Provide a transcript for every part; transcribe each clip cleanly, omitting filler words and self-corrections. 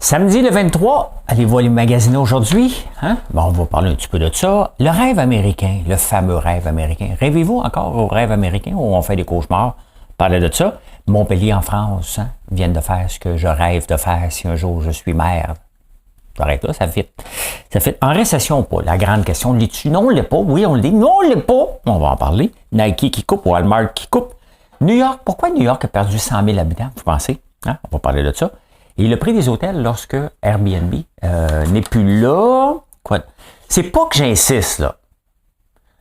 Samedi le 23, allez-vous aller magasiner aujourd'hui? Hein? Bon, on va parler un petit peu de ça. Le rêve américain, le fameux rêve américain. Rêvez-vous encore au rêve américain où on fait des cauchemars? Parlez de ça. Montpellier en France viennent de faire ce que je rêve de faire si un jour je suis maire. J'arrête là, ça fit. Ça fit. En récession ou pas? La grande question, l'est-tu? Non, on ne l'est pas. Oui, on le dit. Non, on ne l'est pas. On va en parler. Nike qui coupe, Walmart qui coupe. New York, pourquoi New York a perdu 100 000 habitants? Vous pensez? Hein? On va parler de ça. Et le prix des hôtels lorsque Airbnb n'est plus là. Quoi? C'est pas que j'insiste, là.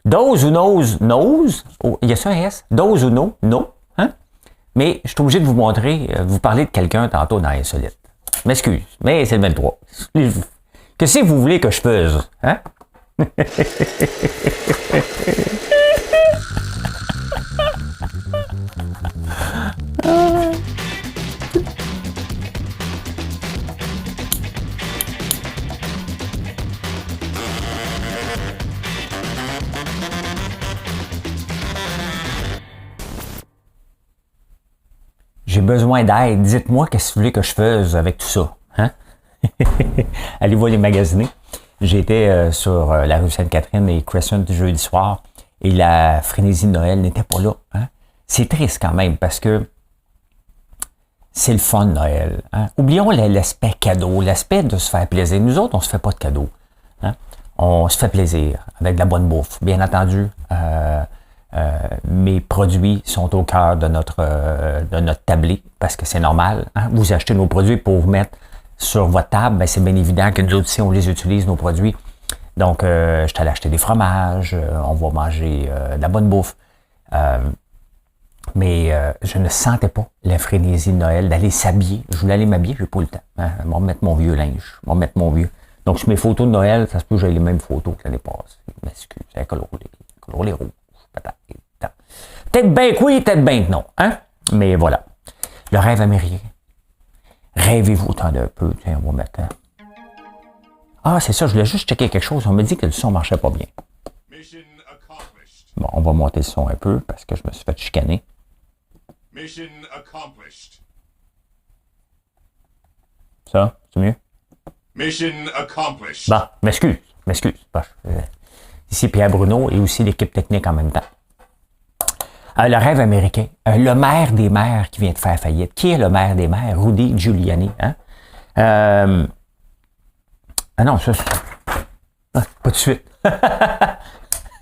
Dose ou nose? Nose? Oh, y a-t-il un S? Dose ou no? No? Hein? Mais je suis obligé de vous montrer, vous parler de quelqu'un tantôt dans Insolite. M'excuse, mais c'est le 23. Qu'est-ce que vous voulez que je fasse? Hein? J'ai besoin d'aide. Dites-moi qu'est-ce que vous voulez que je fasse avec tout ça. Hein? Allez-vous les magasiner. J'étais sur la rue Sainte-Catherine et Crescent jeudi soir et la frénésie de Noël n'était pas là. Hein? C'est triste quand même parce que c'est le fun de Noël. Hein? Oublions l'aspect cadeau, l'aspect de se faire plaisir. Nous autres, on se fait pas de cadeaux. Hein? On se fait plaisir avec de la bonne bouffe. Bien entendu, mes produits sont au cœur de notre tablé parce que c'est normal. Hein? Vous achetez nos produits pour vous mettre sur votre table, ben c'est bien évident que nous autres ici, on les utilise, nos produits. Donc, je suis allé acheter des fromages, on va manger de la bonne bouffe. Mais je ne sentais pas la frénésie de Noël d'aller s'habiller. Je voulais aller m'habiller, j'ai pas eu le temps. Hein? Je vais remettre mon vieux linge, je vais remettre mon vieux. Donc, sur mes photos de Noël, ça se peut que j'ai les mêmes photos que l'année passée. Je m'excuse, c'est coloré rouge. Peut-être bien que oui, peut-être bien que non. Hein? Mais voilà. Le rêve américain. Rêvez-vous autant d'un peu. Tiens, on va mettre... Ah, c'est ça, je voulais juste checker quelque chose. On me dit que le son marchait pas bien. Bon, on va monter le son un peu parce que je me suis fait chicaner. Mission accomplished. Ça, c'est mieux? Mission accomplished. Bon, m'excuse. Bon, ici Pierre Bruno et aussi l'équipe technique en même temps. Le rêve américain. Le maire des maires qui vient de faire faillite. Qui est le maire des maires? Rudy Giuliani. Hein? Ah non, ça... pas de suite.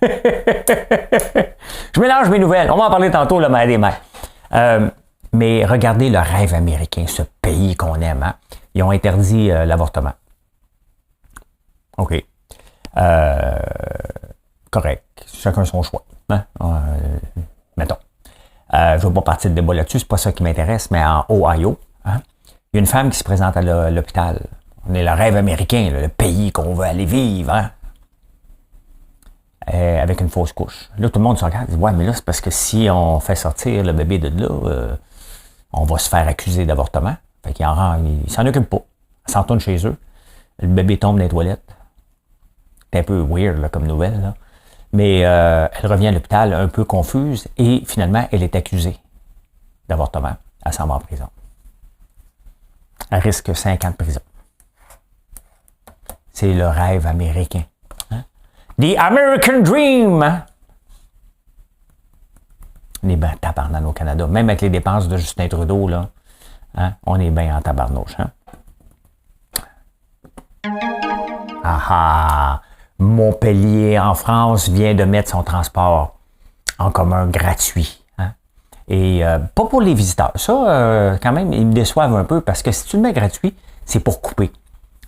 Je mélange mes nouvelles. On va en parler tantôt, le maire des maires. Mais regardez le rêve américain, ce pays qu'on aime. Hein? Ils ont interdit l'avortement. OK. Correct. Chacun son choix. Hein? Mettons. Je ne veux pas partir de débat là-dessus, c'est pas ça qui m'intéresse, mais en Ohio, hein, il y a une femme qui se présente à l'hôpital. On est le rêve américain, là, le pays qu'on veut aller vivre, hein, avec une fausse couche. Là, tout le monde se regarde et dit « Ouais, mais là, c'est parce que si on fait sortir le bébé de là, on va se faire accuser d'avortement. » Fait qu'il il s'en occupe pas. Elle s'en retourne chez eux. Le bébé tombe dans les toilettes. C'est un peu weird là, comme nouvelle, là. Mais elle revient à l'hôpital un peu confuse et finalement, elle est accusée d'avortement. Elle s'en va en prison. Elle risque 5 ans de prison. C'est le rêve américain. Hein? The American Dream! Hein? On est bien tabarnane au Canada. Même avec les dépenses de Justin Trudeau, là, hein? On est bien en tabarnouche. Hein? Ah ah! Montpellier, en France, vient de mettre son transport en commun gratuit. Hein? Et pas pour les visiteurs. Ça, quand même, ils me déçoivent un peu parce que si tu le mets gratuit, c'est pour couper.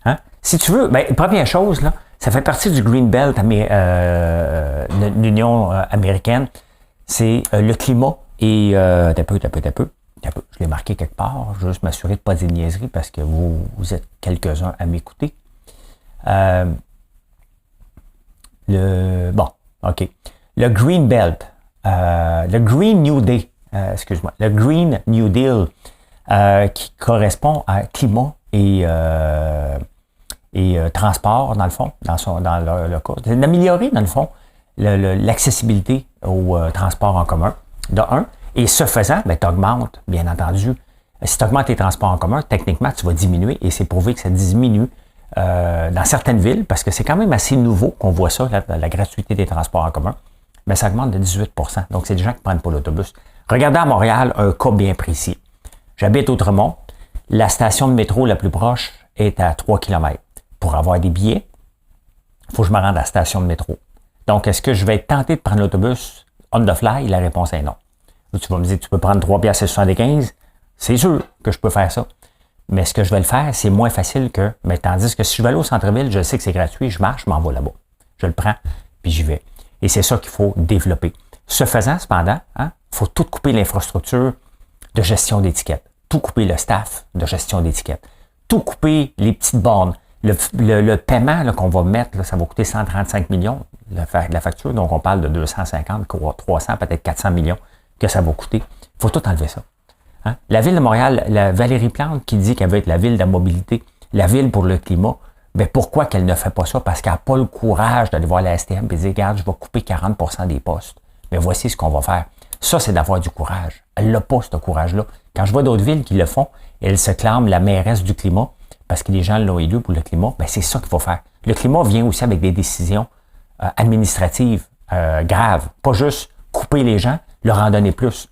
Hein? Si tu veux, ben, première chose, là, ça fait partie du Green Belt de l'Union américaine. C'est le climat et... T'as peu. Je l'ai marqué quelque part. Je veux juste m'assurer de ne pas dire de niaiserie parce que vous êtes quelques-uns à m'écouter. Bon, OK. Le Green Belt, le Green New Deal, le Green New Deal qui correspond à climat et transport, dans le fond, dans le cas. C'est d'améliorer, dans le fond, l'accessibilité au transport en commun, de un. Et ce faisant, ben, tu augmentes, bien entendu, Si tu augmentes les transports en commun, techniquement, tu vas diminuer et c'est prouvé que ça diminue dans certaines villes parce que c'est quand même assez nouveau qu'on voit ça, la gratuité des transports en commun, mais ça augmente de 18 %. Donc, c'est des gens qui ne prennent pas l'autobus. Regardez à Montréal un cas bien précis. J'habite Outremont. La station de métro la plus proche est à 3 km. Pour avoir des billets, il faut que je me rende à la station de métro. Donc, est-ce que je vais être tenté de prendre l'autobus on the fly? La réponse est non. Tu vas me dire, tu peux prendre 3,75 $. C'est sûr que je peux faire ça. Mais ce que je vais le faire, c'est moins facile que... Mais tandis que si je vais aller au centre-ville, je sais que c'est gratuit, je marche, je m'en vais là-bas. Je le prends, puis j'y vais. Et c'est ça qu'il faut développer. Ce faisant, cependant, il faut tout couper l'infrastructure de gestion d'étiquettes. Tout couper le staff de gestion d'étiquettes. Tout couper les petites bornes. Le paiement là, qu'on va mettre, là, ça va coûter 135 millions, la facture. Donc, on parle de 250, 300, peut-être 400 millions que ça va coûter. Il faut tout enlever ça. Hein? La ville de Montréal, la Valérie Plante qui dit qu'elle veut être la ville de la mobilité, la ville pour le climat, bien pourquoi qu'elle ne fait pas ça? Parce qu'elle n'a pas le courage d'aller voir la STM et de dire, regarde, je vais couper 40 % des postes. Mais voici ce qu'on va faire. Ça, c'est d'avoir du courage. Elle n'a pas, ce courage-là. Quand je vois d'autres villes qui le font, elles se clament la mairesse du climat parce que les gens l'ont élu pour le climat, bien c'est ça qu'il faut faire. Le climat vient aussi avec des décisions administratives graves. Pas juste couper les gens, leur en donner plus.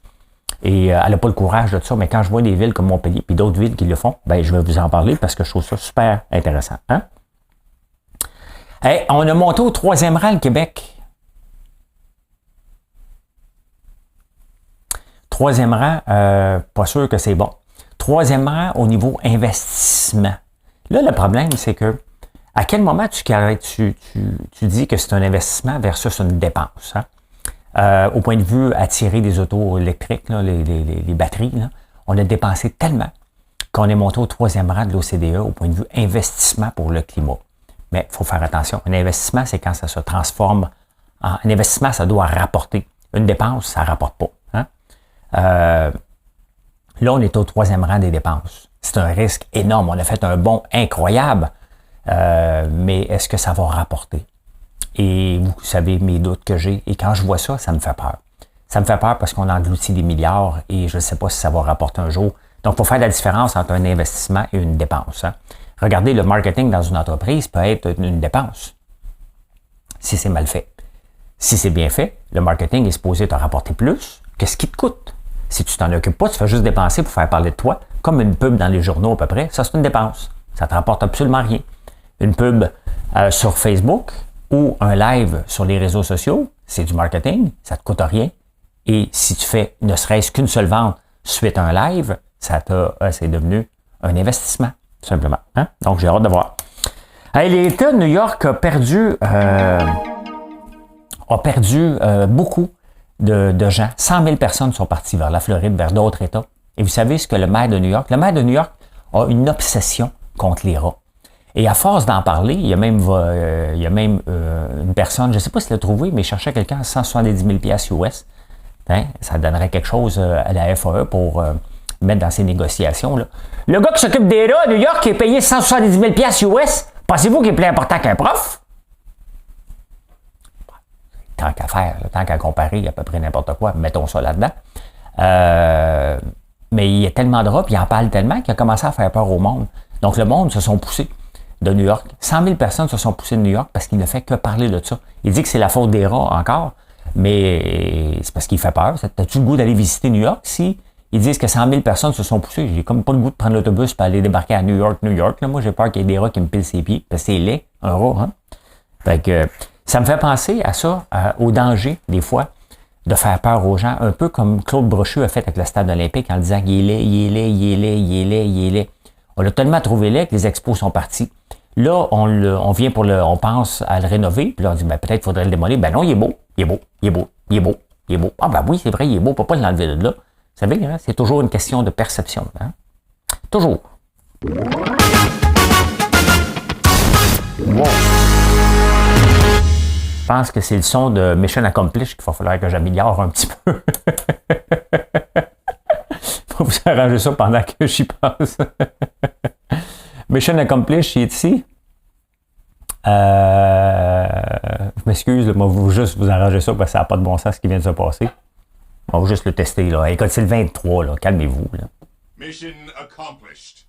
Et elle n'a pas le courage de ça, mais quand je vois des villes comme Montpellier et d'autres villes qui le font, ben je vais vous en parler parce que je trouve ça super intéressant. Hein? Hey, on a monté au 3e rang le Québec. 3e rang, pas sûr que c'est bon. 3e rang au niveau investissement. Là, le problème, c'est que à quel moment tu dis que c'est un investissement versus une dépense? Hein? Au point de vue attirer des autos électriques, là, les batteries, là, on a dépensé tellement qu'on est monté au 3e rang de l'OCDE au point de vue investissement pour le climat. Mais il faut faire attention. Un investissement, c'est quand ça se transforme en... Un investissement, ça doit rapporter. Une dépense, ça ne rapporte pas. Hein? Là, on est au 3e rang des dépenses. C'est un risque énorme. On a fait un bond incroyable. Mais est-ce que ça va rapporter? Et vous savez mes doutes que j'ai. Et quand je vois ça, ça me fait peur. Ça me fait peur parce qu'on engloutit des milliards et je ne sais pas si ça va rapporter un jour. Donc, il faut faire la différence entre un investissement et une dépense. Hein. Regardez, le marketing dans une entreprise peut être une dépense si c'est mal fait. Si c'est bien fait, le marketing est supposé te rapporter plus que ce qui te coûte. Si tu t'en occupes pas, tu fais juste dépenser pour faire parler de toi, comme une pub dans les journaux à peu près, ça c'est une dépense. Ça ne te rapporte absolument rien. Une pub sur Facebook ou un live sur les réseaux sociaux, c'est du marketing, ça ne te coûte rien. Et si tu fais ne serait-ce qu'une seule vente suite à un live, c'est devenu un investissement, tout simplement. Hein? Donc, j'ai hâte de voir. Hey, l'État de New York a perdu beaucoup de gens. 100 000 personnes sont parties vers la Floride, vers d'autres États. Et vous savez ce que le maire de New York a une obsession contre les rats. Et à force d'en parler, il y a même une personne, je ne sais pas si elle l'a trouvé, mais il cherchait quelqu'un à 170 000 US. Hein? Ça donnerait quelque chose à la FAE pour mettre dans ses négociations. Là. Le gars qui s'occupe des rats à New York qui est payé 170 000 US, pensez-vous qu'il est plus important qu'un prof? Tant qu'à faire, tant qu'à comparer à peu près n'importe quoi, mettons ça là-dedans. Mais il y a tellement de rats, puis il en parle tellement qu'il a commencé à faire peur au monde. Donc le monde se sont poussés de New York. 100 000 personnes se sont poussées de New York parce qu'il ne fait que parler de ça. Il dit que c'est la faute des rats encore, mais c'est parce qu'il fait peur. T'as-tu le goût d'aller visiter New York si ils disent que 100 000 personnes se sont poussées? J'ai comme pas le goût de prendre l'autobus pour aller débarquer à New York. Là, moi, j'ai peur qu'il y ait des rats qui me pilent ses pieds, parce que c'est laid, un rat. Hein? Fait que ça me fait penser à ça, au danger, des fois, de faire peur aux gens, un peu comme Claude Brochu a fait avec le stade olympique en disant qu'il est laid, il est laid, il est laid, il est laid, il est laid. On l'a tellement trouvé laid que les expos sont partis. Là, on vient on pense à le rénover, puis là, on dit, ben, peut-être qu'il faudrait le démolir. Ben non, il est beau, il est beau, il est beau, il est beau, il est beau. Ah, ben oui, c'est vrai, il est beau, on peut pas l'enlever de là. Vous savez, hein, c'est toujours une question de perception. Hein? Toujours. Wow. Je pense que c'est le son de Mission Accomplished qu'il va falloir que j'améliore un petit peu. Faut vous arranger ça pendant que j'y pense. Mission Accomplished, il est ici. Je m'excuse, moi, vous juste vous arranger ça parce que ça n'a pas de bon sens ce qui vient de se passer. On va juste le tester, là. Écoute, c'est le 23, là. Calmez-vous, là. Mission accomplished.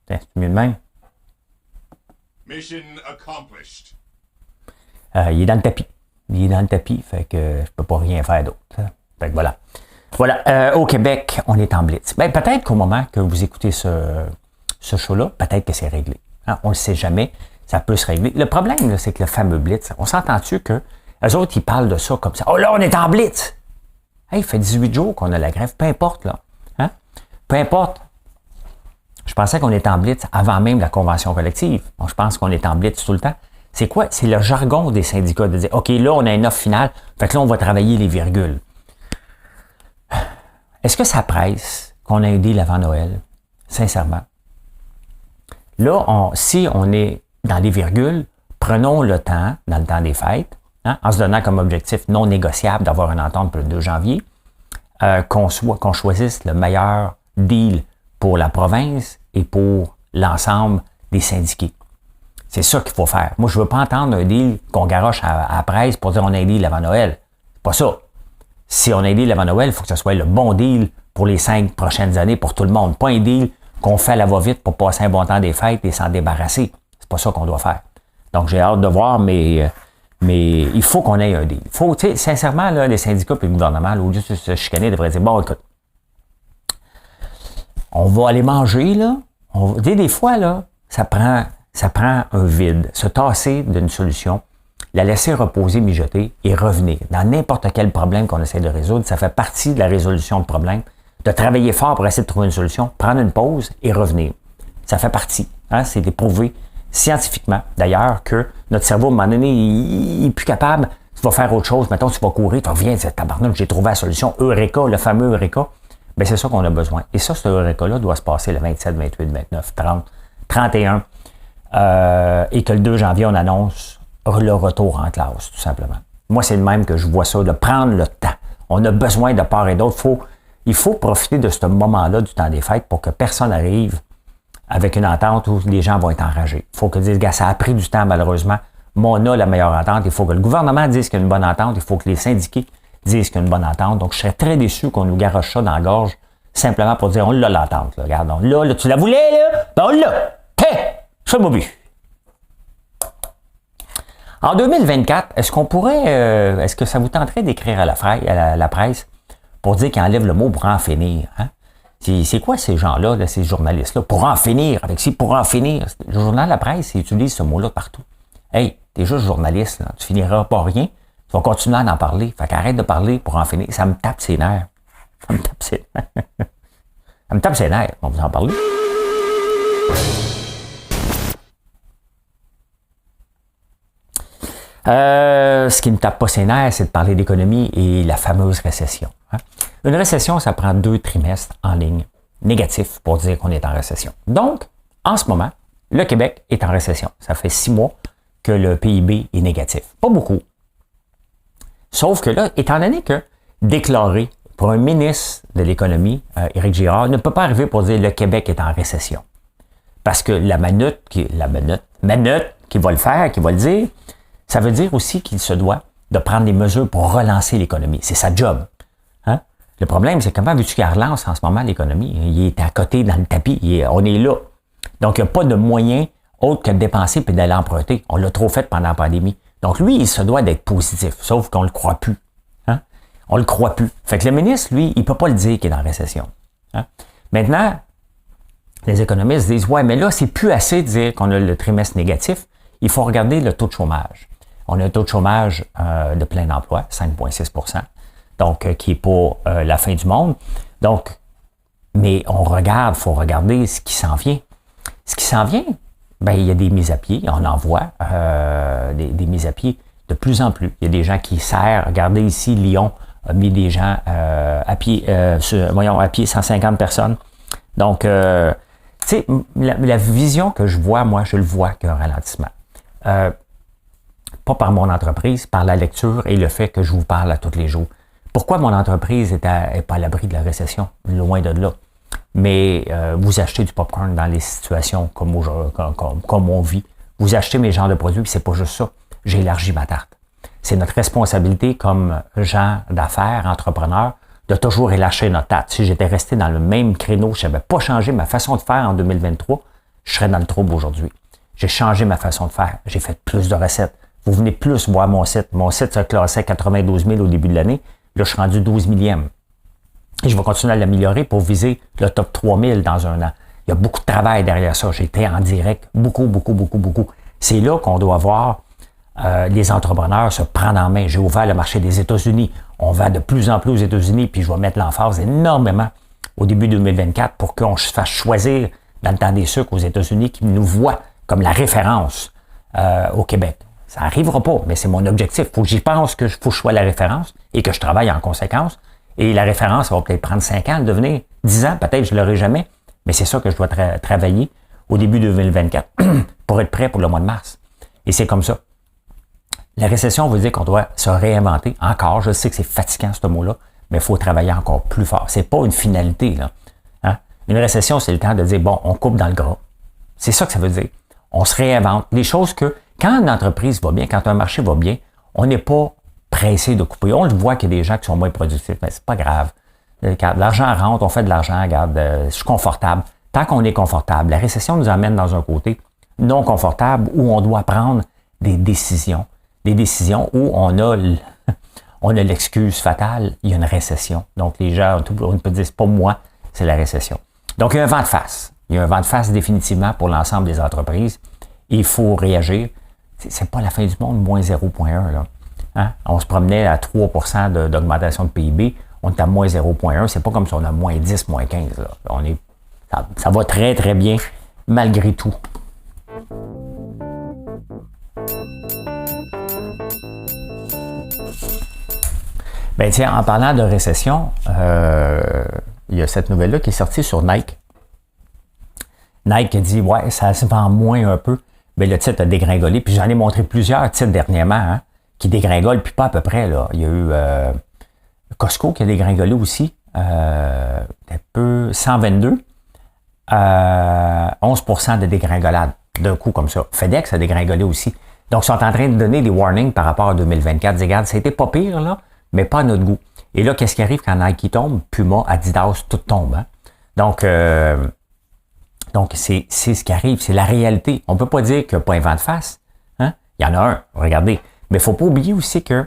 C'est mieux de même. Mission accomplished. Il est dans le tapis. Il est dans le tapis, fait que je peux pas rien faire d'autre. Fait que voilà. Voilà, au Québec, on est en blitz. Ben, peut-être qu'au moment que vous écoutez ce show-là, peut-être que c'est réglé. Hein? On ne le sait jamais, ça peut se régler. Le problème, là, c'est que le fameux blitz, on s'entend-tu que eux autres, ils parlent de ça comme ça. Oh là, on est en blitz! Hey, il fait 18 jours qu'on a la grève, peu importe, là. Hein? Peu importe. Je pensais qu'on était en blitz avant même la convention collective. Bon, je pense qu'on est en blitz tout le temps. C'est quoi? C'est le jargon des syndicats de dire, OK, là, on a une offre finale, fait que là, on va travailler les virgules. Est-ce que ça presse qu'on ait un deal avant Noël? Sincèrement. Là, si on est dans les virgules, prenons le temps, dans le temps des fêtes, hein, en se donnant comme objectif non négociable d'avoir une entente pour le 2 janvier, qu'on choisisse le meilleur deal pour la province et pour l'ensemble des syndiqués. C'est ça qu'il faut faire. Moi, je ne veux pas entendre un deal qu'on garoche à la presse pour dire on a un deal avant Noël. C'est pas ça. Si on a un deal avant Noël, il faut que ce soit le bon deal pour les 5 prochaines années pour tout le monde. Pas un deal qu'on fait à la va-vite pour passer un bon temps des fêtes et s'en débarrasser. C'est pas ça qu'on doit faire. Donc, j'ai hâte de voir, mais il faut qu'on ait un deal. Il faut, tu sais, sincèrement, là, les syndicats et le gouvernement, là, au lieu de se chicaner, devraient dire, bon, écoute, on va aller manger, là. Des fois, là, ça prend un vide. Se tasser d'une solution, la laisser reposer, mijoter et revenir. Dans n'importe quel problème qu'on essaie de résoudre, ça fait partie de la résolution de problème, de travailler fort pour essayer de trouver une solution, prendre une pause et revenir. Ça fait partie. Hein? C'est éprouvé scientifiquement, d'ailleurs, que notre cerveau, à un moment donné, il est plus capable. Tu vas faire autre chose. Mettons, tu vas courir, tu reviens, tabarnak, j'ai trouvé la solution. Eureka, le fameux Eureka. Bien, c'est ça qu'on a besoin. Et ça, ce Eureka-là doit se passer le 27, 28, 29, 30, 31. Et que le 2 janvier, on annonce le retour en classe, tout simplement. Moi, c'est le même que je vois ça, de prendre le temps. On a besoin de part et d'autre. Il faut profiter de ce moment-là du temps des fêtes pour que personne arrive avec une entente où les gens vont être enragés. Il faut que disent, gars, ça a pris du temps, malheureusement, mais on a la meilleure entente. Il faut que le gouvernement dise qu'il y a une bonne entente. Il faut que les syndiqués disent qu'il y a une bonne entente. Donc, je serais très déçu qu'on nous garoche ça dans la gorge, simplement pour dire, on l'a l'entente. Là. Regarde, là, tu la voulais, là? Ben, on l'a. Hé! C'est mon but. En 2024, est-ce que ça vous tenterait d'écrire à la presse pour dire qu'ils enlèvent le mot pour en finir? Hein? C'est quoi ces gens-là, là, ces journalistes-là? Pour en finir, pour en finir. Le journal La Presse, il utilise ce mot-là partout. Hey, t'es juste journaliste, là. Tu finiras pas rien. Tu vas continuer à en parler. Fait qu'arrête de parler pour en finir. Ça me tape ses nerfs. Ça me tape ses nerfs. Ça me tape ses nerfs. On va vous en parler. Ce qui ne tape pas ses nerfs, c'est de parler d'économie et la fameuse récession. Hein? Une récession, ça prend 2 trimestres en ligne négatifs pour dire qu'on est en récession. Donc, en ce moment, le Québec est en récession. Ça fait 6 mois que le PIB est négatif. Pas beaucoup. Sauf que là, étant donné que déclarer pour un ministre de l'économie, Éric Girard, ne peut pas arriver pour dire le Québec est en récession. Parce que la manute qui va le faire, qui va le dire, ça veut dire aussi qu'il se doit de prendre des mesures pour relancer l'économie. C'est sa job. Hein? Le problème, c'est comment veux-tu qu'il relance en ce moment l'économie? Il est à côté dans le tapis. On est là. Donc, il n'y a pas de moyen autre que de dépenser et d'aller emprunter. On l'a trop fait pendant la pandémie. Donc, lui, il se doit d'être positif, sauf qu'on ne le croit plus. Hein? On ne le croit plus. Fait que le ministre, lui, il ne peut pas le dire qu'il est en récession. Hein? Maintenant, les économistes disent, ouais, mais là, c'est plus assez de dire qu'on a le trimestre négatif. Il faut regarder le taux de chômage. On a un taux de chômage de plein emploi, 5,6 %, donc qui n'est pas la fin du monde. Donc, mais il faut regarder ce qui s'en vient. Ce qui s'en vient, ben il y a des mises à pied, on en voit des mises à pied de plus en plus. Il y a des gens qui serrent. Regardez ici, Lyon a mis des gens à pied, à pied 150 personnes. Donc, tu sais, la vision que je vois, moi, je le vois qu'il y a un ralentissement. Pas par mon entreprise, par la lecture et le fait que je vous parle à tous les jours. Pourquoi mon entreprise n'est pas à l'abri de la récession? Loin de là. Mais vous achetez du popcorn dans les situations comme on vit. Vous achetez mes genres de produits, puis c'est pas juste ça. J'ai élargi ma tarte. C'est notre responsabilité comme gens d'affaires, entrepreneurs, de toujours relâcher notre tête. Si j'étais resté dans le même créneau, je n'avais pas changé ma façon de faire en 2023, je serais dans le trouble aujourd'hui. J'ai changé ma façon de faire. J'ai fait plus de recettes. Vous venez plus voir mon site. Mon site se classait 92 000 au début de l'année. Là, je suis rendu 12 millième. Et je vais continuer à l'améliorer pour viser le top 3000 dans un an. Il y a beaucoup de travail derrière ça. J'ai été en direct. Beaucoup. C'est là qu'on doit voir les entrepreneurs se prendre en main. J'ai ouvert le marché des États-Unis. On va de plus en plus aux États-Unis, puis je vais mettre l'emphase énormément au début 2024 pour qu'on se fasse choisir dans le temps des sucres aux États-Unis, qui nous voient comme la référence au Québec. Ça n'arrivera pas, mais c'est mon objectif. Il faut que j'y pense, que faut que je sois la référence et que je travaille en conséquence. Et la référence, ça va peut-être prendre 5 ans, à devenir 10 ans, peut-être je ne l'aurai jamais, mais c'est ça que je dois travailler au début 2024 pour être prêt pour le mois de mars. Et c'est comme ça. La récession veut dire qu'on doit se réinventer encore. Je sais que c'est fatigant, ce mot-là, mais il faut travailler encore plus fort. C'est pas une finalité, là. Hein? Une récession, c'est le temps de dire, bon, on coupe dans le gras. C'est ça que ça veut dire. On se réinvente. Des choses que, quand une entreprise va bien, quand un marché va bien, on n'est pas pressé de couper. On le voit qu'il y a des gens qui sont moins productifs, mais c'est pas grave. L'argent rentre, on fait de l'argent, regarde, je suis confortable. Tant qu'on est confortable, la récession nous amène dans un côté non confortable où on doit prendre des décisions. Des décisions où on a l'excuse fatale, il y a une récession. Donc, les gens, on peut dire, c'est pas moi, c'est la récession. Donc, il y a un vent de face. Il y a un vent de face définitivement pour l'ensemble des entreprises. Il faut réagir. C'est pas la fin du monde, moins 0,1. Là. Hein? On se promenait à 3% d'augmentation de PIB. On est à moins 0,1. C'est pas comme si on a moins 10, moins 15. Là. Ça va très, très bien, malgré tout. Ben tiens, en parlant de récession, il y a cette nouvelle-là qui est sortie sur Nike. Nike a dit, ouais, ça se vend moins un peu. Mais le titre a dégringolé. Puis j'en ai montré plusieurs titres dernièrement hein, qui dégringolent, puis pas à peu près. Là. Il y a eu Costco qui a dégringolé aussi. Un peu 122. 11% de dégringolade d'un coup comme ça. FedEx a dégringolé aussi. Donc, ils sont en train de donner des warnings par rapport à 2024. Ils disent, regarde, ça a été pas pire, là, mais pas à notre goût. Et là, qu'est-ce qui arrive quand Nike tombe? Puma, Adidas, tout tombe. Hein? Donc, c'est ce qui arrive. C'est la réalité. On ne peut pas dire qu'il n'y a pas un vent de face. Hein? Il y en a un, regardez. Mais il ne faut pas oublier aussi que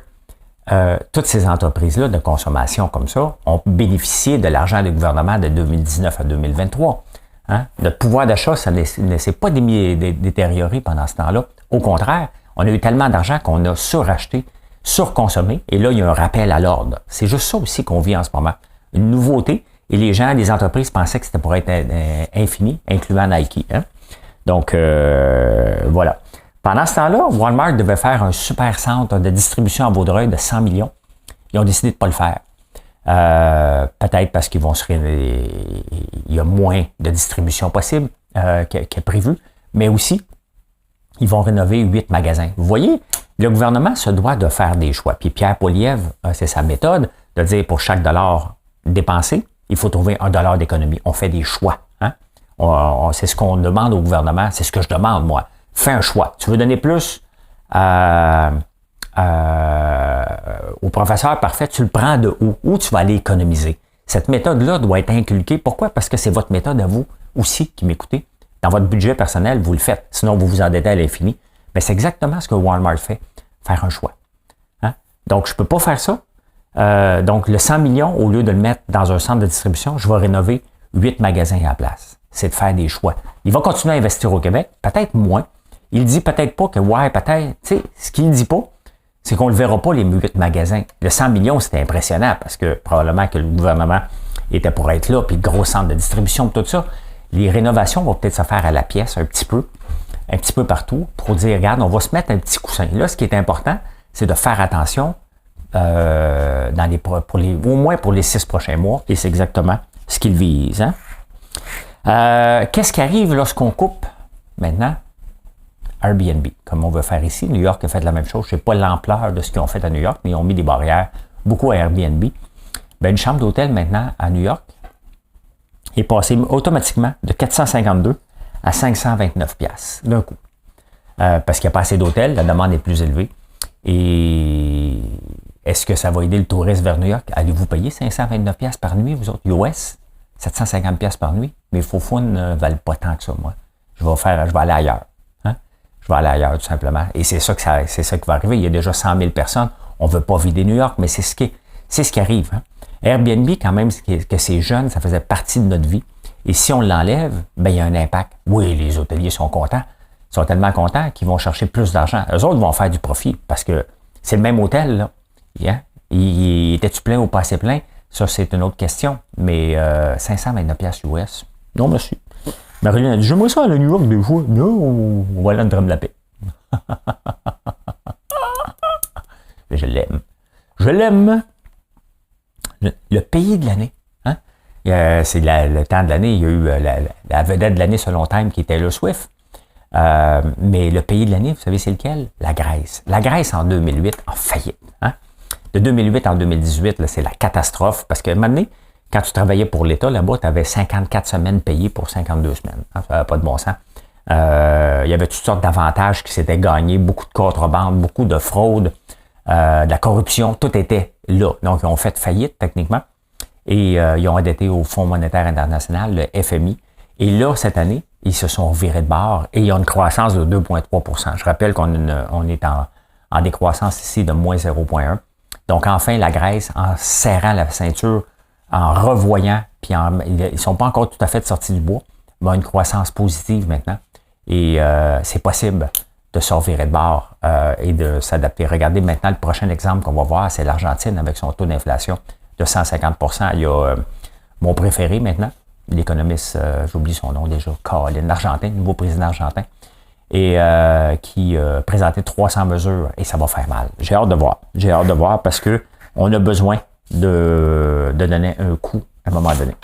toutes ces entreprises-là de consommation comme ça ont bénéficié de l'argent du gouvernement de 2019 à 2023. Hein? Notre pouvoir d'achat, ça ne s'est pas détérioré pendant ce temps-là. Au contraire, on a eu tellement d'argent qu'on a suracheté, surconsommé, et là, il y a un rappel à l'ordre. C'est juste ça aussi qu'on vit en ce moment. Une nouveauté, et les gens, les entreprises pensaient que c'était pour être infini, incluant Nike. Hein? Donc, voilà. Pendant ce temps-là, Walmart devait faire un super centre de distribution à Vaudreuil de 100 millions. Ils ont décidé de ne pas le faire. Peut-être parce qu'ils vont il y a moins de distribution possible qu'est prévu, mais aussi, ils vont rénover 8 magasins. Vous voyez, le gouvernement se doit de faire des choix. Puis Pierre Poilievre, c'est sa méthode, de dire pour chaque dollar dépensé, il faut trouver $1 d'économie. On fait des choix. Hein? C'est ce qu'on demande au gouvernement, c'est ce que je demande, moi. Fais un choix. Tu veux donner plus au professeur, parfait, tu le prends de où tu vas aller économiser. Cette méthode-là doit être inculquée. Pourquoi? Parce que c'est votre méthode à vous aussi qui m'écoutez. Dans votre budget personnel, vous le faites. Sinon, vous vous endettez à l'infini. Mais c'est exactement ce que Walmart fait. Faire un choix. Hein? Donc, je ne peux pas faire ça. Donc, le 100 millions, au lieu de le mettre dans un centre de distribution, je vais rénover 8 magasins à la place. C'est de faire des choix. Il va continuer à investir au Québec, peut-être moins. Il dit peut-être pas que, ouais, peut-être, tu sais, ce qu'il ne dit pas, c'est qu'on ne le verra pas, les 8 magasins. Le 100 millions, c'était impressionnant parce que probablement que le gouvernement était pour être là, puis le gros centre de distribution, tout ça. Les rénovations vont peut-être se faire à la pièce un petit peu partout, pour dire, regarde, on va se mettre un petit coussin. Là, ce qui est important, c'est de faire attention au moins pour les 6 prochains mois, et c'est exactement ce qu'ils visent. Hein? Qu'est-ce qui arrive lorsqu'on coupe maintenant? Airbnb, comme on veut faire ici. New York a fait la même chose. Je ne sais pas l'ampleur de ce qu'ils ont fait à New York, mais ils ont mis des barrières beaucoup à Airbnb. Ben, une chambre d'hôtel maintenant à New York est passée automatiquement de 452 à 529 $ d'un coup. Parce qu'il n'y a pas assez d'hôtels, la demande est plus élevée. Et Est-ce que ça va aider le touriste vers New York? Allez-vous payer 529$ par nuit, vous autres, US? 750$ par nuit? Mes faux fous ne valent pas tant que ça, moi. Je vais aller ailleurs. Hein? Je vais aller ailleurs, tout simplement. Et c'est ça qui va arriver. Il y a déjà 100 000 personnes. On ne veut pas vider New York, mais c'est ce qui arrive. Hein? Airbnb, quand même, que c'est jeune, ça faisait partie de notre vie. Et si on l'enlève, ben, il y a un impact. Oui, les hôteliers sont contents. Ils sont tellement contents qu'ils vont chercher plus d'argent. Eux autres vont faire du profit parce que c'est le même hôtel, là. Yeah. Était-tu plein ou pas assez plein? Ça, c'est une autre question. Mais 529$ US. Non, merci. Marilyn a dit, j'aimerais ça à New York des fois. Non, on va aller en drame de la paix. Je l'aime. Je l'aime. Le pays de l'année. Hein? C'est le temps de l'année. Il y a eu la vedette de l'année selon Time qui était le Swift. Mais le pays de l'année, vous savez, c'est lequel? La Grèce. La Grèce, en 2008, en faillite. Hein? De 2008 en 2018, là, c'est la catastrophe. Parce que maintenant, quand tu travaillais pour l'État, là-bas, tu avais 54 semaines payées pour 52 semaines. Hein? Ça n'avait pas de bon sens. Il y avait toutes sortes d'avantages qui s'étaient gagnés, beaucoup de contrebande, beaucoup de fraude, de la corruption, tout était là. Donc, ils ont fait faillite, techniquement. Et ils ont endetté au Fonds monétaire international, le FMI. Et là, cette année, ils se sont virés de bord et ils ont une croissance de 2,3%. Je rappelle qu'on est en décroissance ici de moins 0,1%. Donc, enfin, la Grèce, en serrant la ceinture, en revoyant, puis ils ne sont pas encore tout à fait sortis du bois, mais ont une croissance positive maintenant. Et c'est possible de se revirer de bord et de s'adapter. Regardez maintenant le prochain exemple qu'on va voir, c'est l'Argentine avec son taux d'inflation de 150%. Il y a mon préféré maintenant, l'économiste, j'oublie son nom déjà, Colin Argentin, nouveau président argentin, et qui présentait 300 mesures, et ça va faire mal. J'ai hâte de voir. J'ai hâte de voir parce que on a besoin de donner un coup à un moment donné.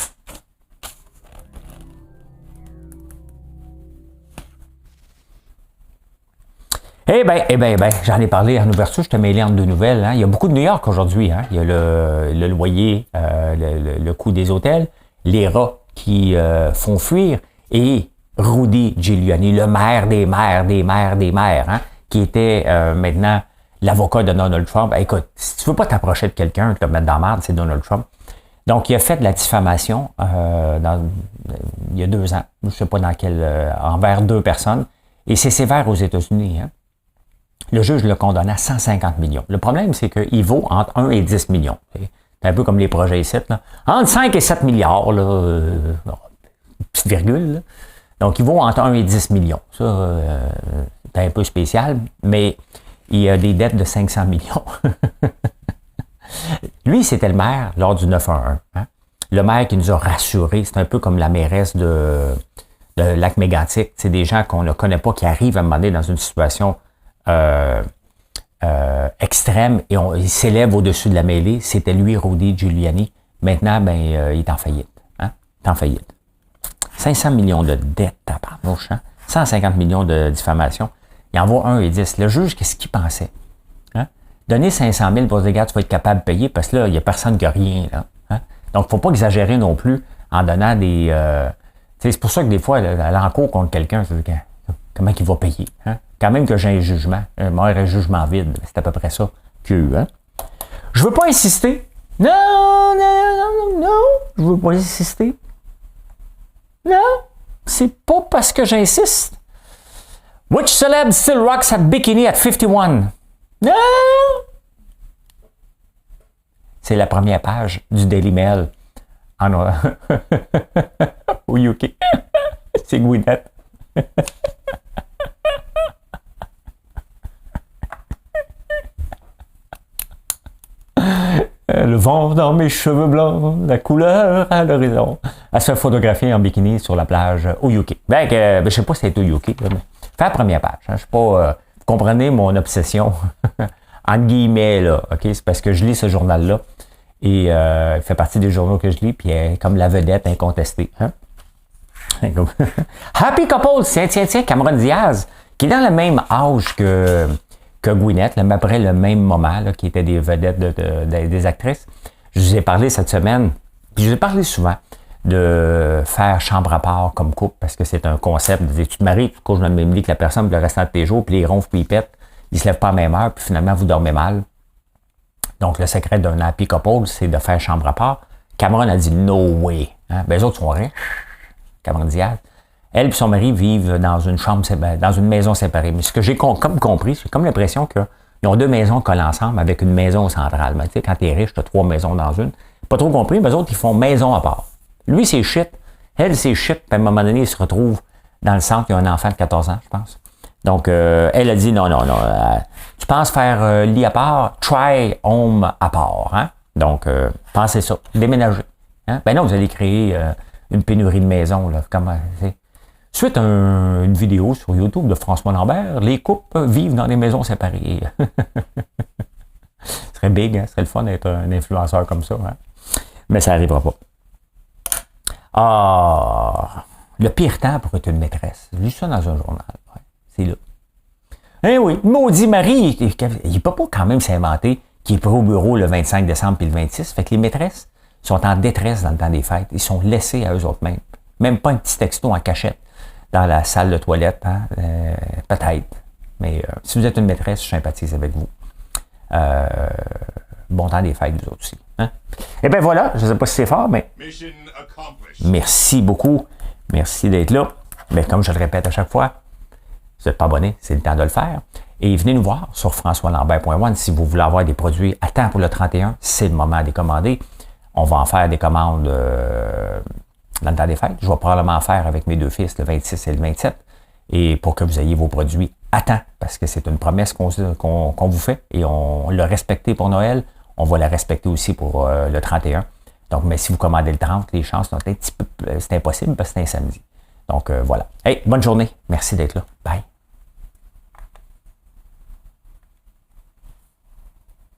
Eh ben, j'en ai parlé en ouverture, je t'ai mêlé entre deux nouvelles. Hein. Il y a beaucoup de New York aujourd'hui. Hein. Il y a le loyer, le coût des hôtels, les rats qui font fuir, et Rudy Giuliani, le maire des maires, hein, qui était maintenant l'avocat de Donald Trump. Écoute, si tu veux pas t'approcher de quelqu'un, te mettre dans la merde, c'est Donald Trump. Donc, il a fait de la diffamation il y a 2 ans, je ne sais pas dans quel, envers 2 personnes, et c'est sévère aux États-Unis. Hein. Le juge le condamne à 150 millions. Le problème, c'est qu'il vaut entre 1 et 10 millions. C'est un peu comme les projets ici, là. Entre 5 et 7 milliards, là, petite virgule, là. Donc, il vaut entre 1 et 10 millions. Ça, c'est un peu spécial, mais il a des dettes de 500 millions. Lui, c'était le maire lors du 911. Hein? Le maire qui nous a rassurés, c'est un peu comme la mairesse de Lac-Mégantic. C'est des gens qu'on ne connaît pas qui arrivent à un moment donné dans une situation extrême et il s'élève au-dessus de la mêlée. C'était lui, Rudy Giuliani. Maintenant, ben, il est en faillite. Hein? Il est en faillite. 500 millions de dettes à Parnouche, hein? 150 millions de diffamation. Il en vaut 1 et 10. Le juge, qu'est-ce qu'il pensait? Hein? Donner 500 000 pour dire, gars, tu vas être capable de payer parce que là, il n'y a personne qui a rien. Là, hein? Donc, il ne faut pas exagérer non plus en donnant des... c'est pour ça que des fois, à l'encours contre quelqu'un, c'est comment il va payer? Hein? Quand même que j'ai un jugement. Un jugement vide. C'est à peu près ça que... Hein? Je veux pas insister. Non, je veux pas insister. Non, c'est pas parce que j'insiste. Which celeb still rocks at bikini at 51? Non! C'est la première page du Daily Mail au UK. C'est Gwyneth. Le vent dans mes cheveux blancs, la couleur à l'horizon. Elle se fait photographier en bikini sur la plage au UK. Je sais pas si c'est au UK, là, mais fais la première page. Hein. Je sais pas. Vous comprenez mon obsession, entre guillemets, là. OK? C'est parce que je lis ce journal-là. Et il fait partie des journaux que je lis, puis elle est comme la vedette incontestée. Hein? Happy Couple, tiens, Cameron Diaz, qui est dans le même âge que Gwyneth, là, mais après le même moment, là, qui étaient des vedettes des actrices. Je vous ai parlé cette semaine, puis je vous ai parlé souvent de faire chambre à part comme couple, parce que c'est un concept. Tu te maries, tu couches dans le même lit que la personne pour le restant de tes jours, puis les ronfles, puis ils pètent, ils se lèvent pas à la même heure, puis finalement, vous dormez mal. Donc, le secret d'un happy couple, c'est de faire chambre à part. Cameron a dit « No way hein? ». Ben, les autres sont riches. Cameron Diaz. Elle et son mari vivent dans une chambre, dans une maison séparée. Mais ce que j'ai comme compris, c'est comme l'impression qu'ils ont 2 maisons collées ensemble avec une maison centrale. Mais tu sais, quand t'es riche, t'as 3 maisons dans une. Pas trop compris, mais les autres, ils font maison à part. Lui, c'est shit. Elle, c'est shit. Puis à un moment donné, il se retrouve dans le centre. Il y a un enfant de 14 ans, je pense. Donc, elle a dit non. Tu penses faire lit à part? Try home à part. Hein? Donc, pensez ça. Déménager. Hein? Ben non, vous allez créer une pénurie de maisons. Là. Suite à une vidéo sur YouTube de François Lambert, les couples vivent dans des maisons séparées. Ce serait big, hein? Ce serait le fun d'être un influenceur comme ça. Hein? Mais ça n'arrivera pas. Ah, le pire temps pour être une maîtresse. J'ai lu ça dans un journal. Ouais, c'est là. Eh oui, maudit mari, il ne peut pas quand même s'inventer qu'il est pas au bureau le 25 décembre puis le 26. Fait que les maîtresses sont en détresse dans le temps des fêtes. Ils sont laissés à eux autres mêmes. Même pas un petit texto en cachette dans la salle de toilette. Hein? Peut-être. Mais si vous êtes une maîtresse, je sympathise avec vous. Bon temps des fêtes, vous autres aussi. Hein? Et bien voilà, je ne sais pas si c'est fort, mais merci beaucoup. Merci d'être là. Mais comme je le répète à chaque fois, vous n'êtes pas abonné, c'est le temps de le faire. Et venez nous voir sur françoislambert.one si vous voulez avoir des produits à temps pour le 31. C'est le moment de les commander. On va en faire des commandes dans le temps des fêtes. Je vais probablement en faire avec mes 2 fils le 26 et le 27. Et pour que vous ayez vos produits à temps, parce que c'est une promesse qu'on vous fait et on l'a respecté pour Noël. On va la respecter aussi pour le 31. Donc, mais si vous commandez le 30, les chances sont un petit peu... c'est impossible parce que c'est un samedi. Donc, voilà. Hey, bonne journée. Merci d'être là. Bye.